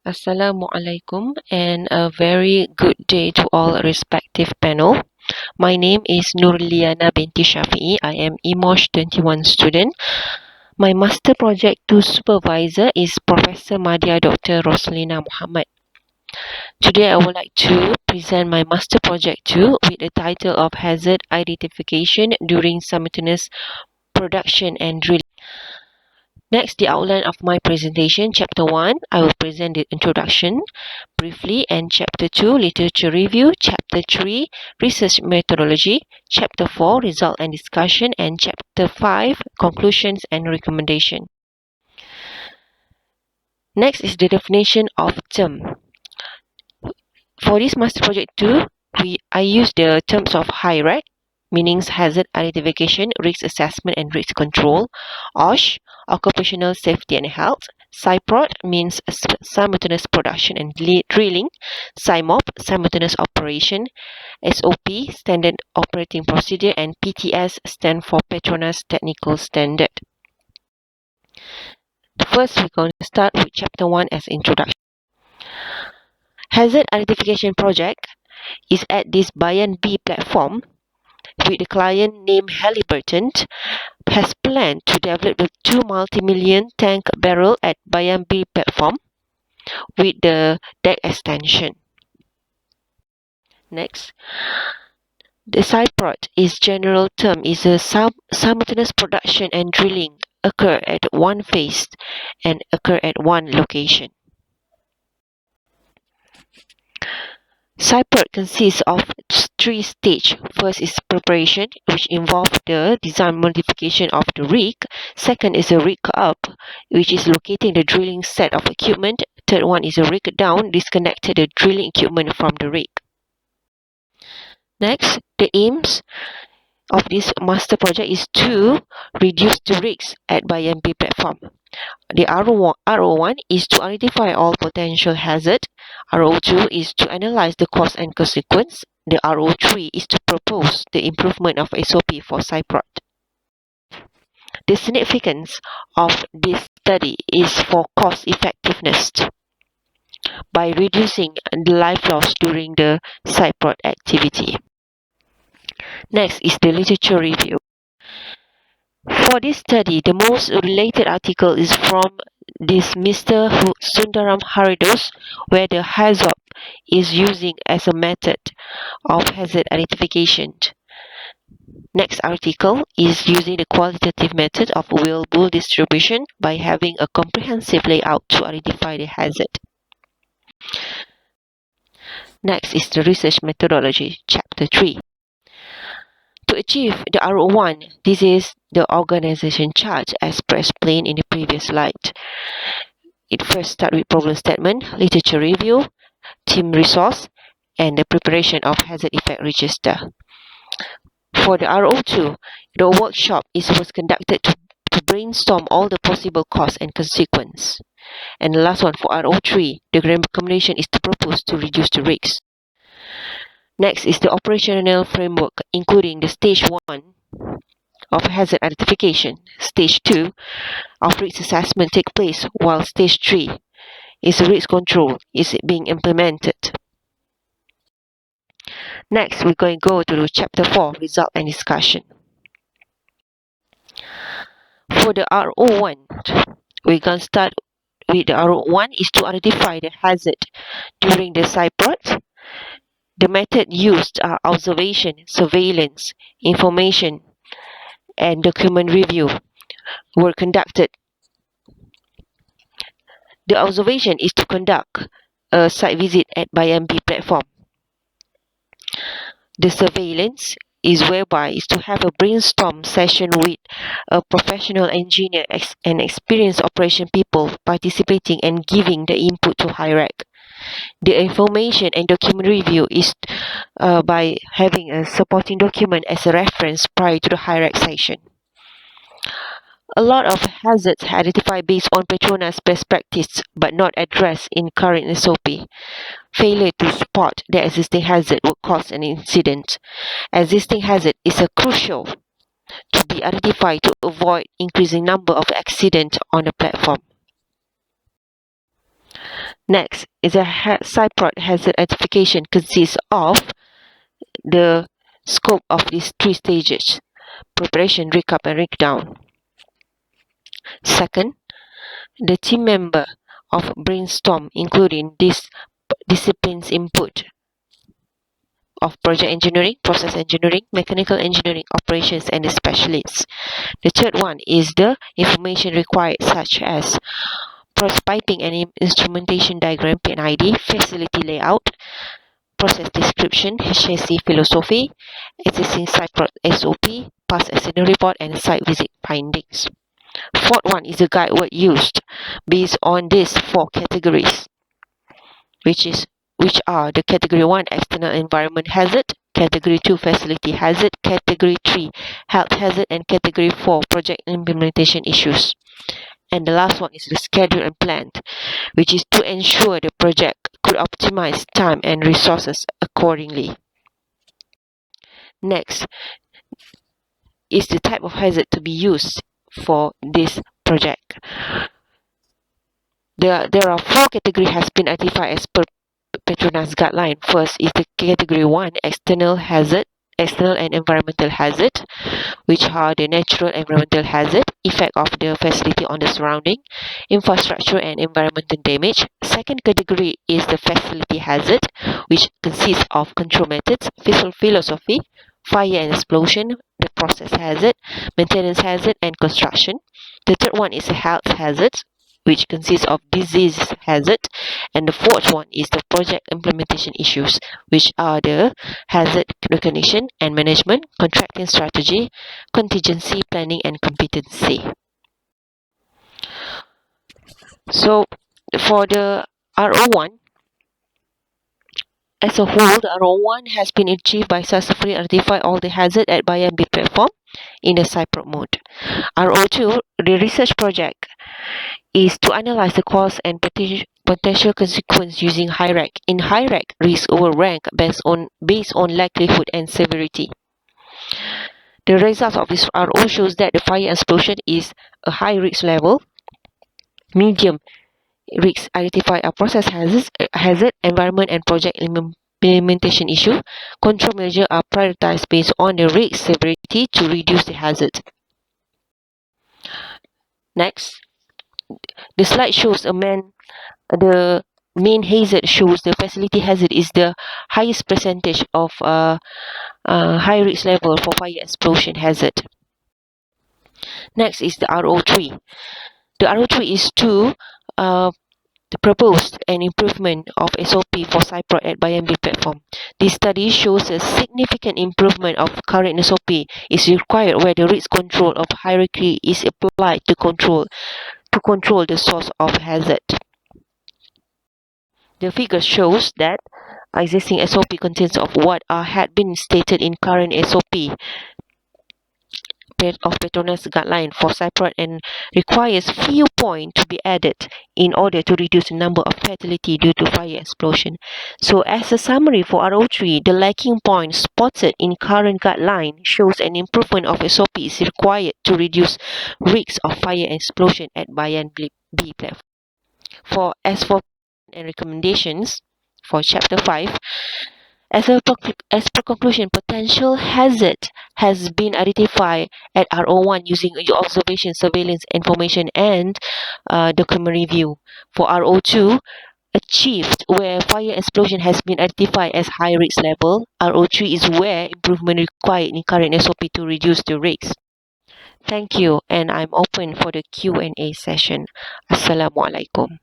Assalamualaikum and a very good day to all respective panel. My name is Liyana binti Shafie. I am EMOSH 21 student. My master project 2 supervisor is Professor Madya Dr. Roslina Muhammad. Today I would like to present my master project 2 with the title of Hazard Identification during Simultaneous Production and Drilling. Next, the outline of my presentation. Chapter 1, I will present the introduction briefly, and Chapter 2, literature review. Chapter 3, research methodology. Chapter 4, result and discussion, and Chapter 5, conclusions and recommendation. Next is the definition of term. For this master project 2, I use the terms of HIRAC, meaning hazard identification, risk assessment and risk control. OSH, occupational safety and health. SIPROD means simultaneous production and drilling. SIMOP, simultaneous operation. SOP, standard operating procedure, and PTS stand for Petronas Technical Standard. First, we're going to start with Chapter 1 as introduction. Hazard identification project is at this Bayan B platform with the client named Halliburton has planned to develop the 2 multi-million tank barrel at Bayan B platform with the deck extension. Next, the SIPROD is general term is a simultaneous production and drilling occur at one phase and occur at one location. SIPROD consists of 3 stages. First is preparation, which involves the design modification of the rig. Second is a rig up, which is locating the drilling set of equipment. Third one is a rig down, disconnected the drilling equipment from the rig. Next, the aims of this master project is to reduce the risks at BMP platform. The RO1 is to identify all potential hazard. RO2 is to analyze the cause and consequence. The RO3 is to propose the improvement of SOP for SIPROD. The significance of this study is for cost effectiveness by reducing the life loss during the SIPROD activity. Next is the literature review. For this study, the most related article is from this Mr. Sundaram Haridos, where the HAZOP is using as a method of hazard identification. Next article is using the qualitative method of wheel-bull distribution by having a comprehensive layout to identify the hazard. Next is the research methodology, Chapter 3. To achieve the RO1, this is the organization chart as explained in the previous slide. It first starts with problem statement, literature review, team resource, and the preparation of hazard effect register. For the RO2, the workshop was conducted to brainstorm all the possible costs and consequences. And the last one, for RO3, the recommendation is to propose to reduce the risks. Next is the operational framework, including the stage 1 of hazard identification. Stage 2 of risk assessment take place, while stage 3 is risk control is being implemented. Next, we're going to go to Chapter 4, result and discussion. For the RO1, we're going to start with the RO1 is to identify the hazard during the SIPROD. The method used are observation, surveillance, information, and document review were conducted. The observation is to conduct a site visit at BMP platform. The surveillance is whereby is to have a brainstorm session with a professional engineer and experienced operation people participating and giving the input to HIRAC. The information and document review is by having a supporting document as a reference prior to the HIRAC session. A lot of hazards identified based on Petronas best practice but not addressed in current SOP. Failure to spot the existing hazard will cause an incident. Existing hazard is a crucial to be identified to avoid increasing number of accidents on the platform. Next is a SIPROT hazard identification consists of the scope of these three stages: preparation, recap, and breakdown. Second, the team member of brainstorm, including this discipline's input of project engineering, process engineering, mechanical engineering, operations, and the specialists. The third one is the information required, such as prototyping and instrumentation diagram (PNID), facility layout, process description, chassis philosophy, existing site SOP, past accident report, and site visit findings. Fourth one is the guide word used based on these four categories, which are the category 1 external environment hazard, category 2 facility hazard, category 3 health hazard, and category 4 project implementation issues. And the last one is the schedule and plan, which is to ensure the project could optimize time and resources accordingly. Next is the type of hazard to be used for this project. There are four categories has been identified as per Petronas guideline. First is the category 1 external and environmental hazard, which are the natural environmental hazard, effect of the facility on the surrounding, infrastructure and environmental damage. Second category is the facility hazard, which consists of control methods, philosophy, fire and explosion, the process hazard, maintenance hazard, and construction. The third one is a health hazard, which consists of disease hazard, and the fourth one is the project implementation issues, which are the hazard recognition and management, contracting strategy, contingency planning, and competency. So for the RO1 as a whole, the RO1 has been achieved by successfully identifying all the hazards at BIMB platform in the SIPROT mode. RO2, the research project, is to analyze the cause and potential consequence using hierarchy. In hierarchy, risk over rank based on likelihood and severity. The results of this RO shows that the fire explosion is a high risk level. Medium risk identify a process hazard, environment and project implementation issue. Control measures are prioritized based on the risk severity to reduce the hazard. Next, the slide shows the main hazard shows the facility hazard is the highest percentage of high risk level for fire explosion hazard. Next is the RO3. The RO3 is to propose an improvement of SOP for SIPROT at BIMB platform. This study shows a significant improvement of current SOP is required where the risk control of hierarchy is applied to control the source of hazard. The figure shows that existing SOP contains of what had been stated in current SOP of Petronas guideline for SIPROT and requires few points to be added in order to reduce the number of fatality due to fire explosion. So as a summary for RO3, the lacking point spotted in current guideline shows an improvement of SOP is required to reduce risks of fire explosion at BIMB platform. As for recommendations for Chapter 5, as per conclusion, potential hazard has been identified at RO1 using observation, surveillance, information, and document review. For RO2, achieved where fire explosion has been identified as high risk level. RO3 is where improvement required in current SOP to reduce the risks. Thank you, and I'm open for the Q&A session. Assalamualaikum.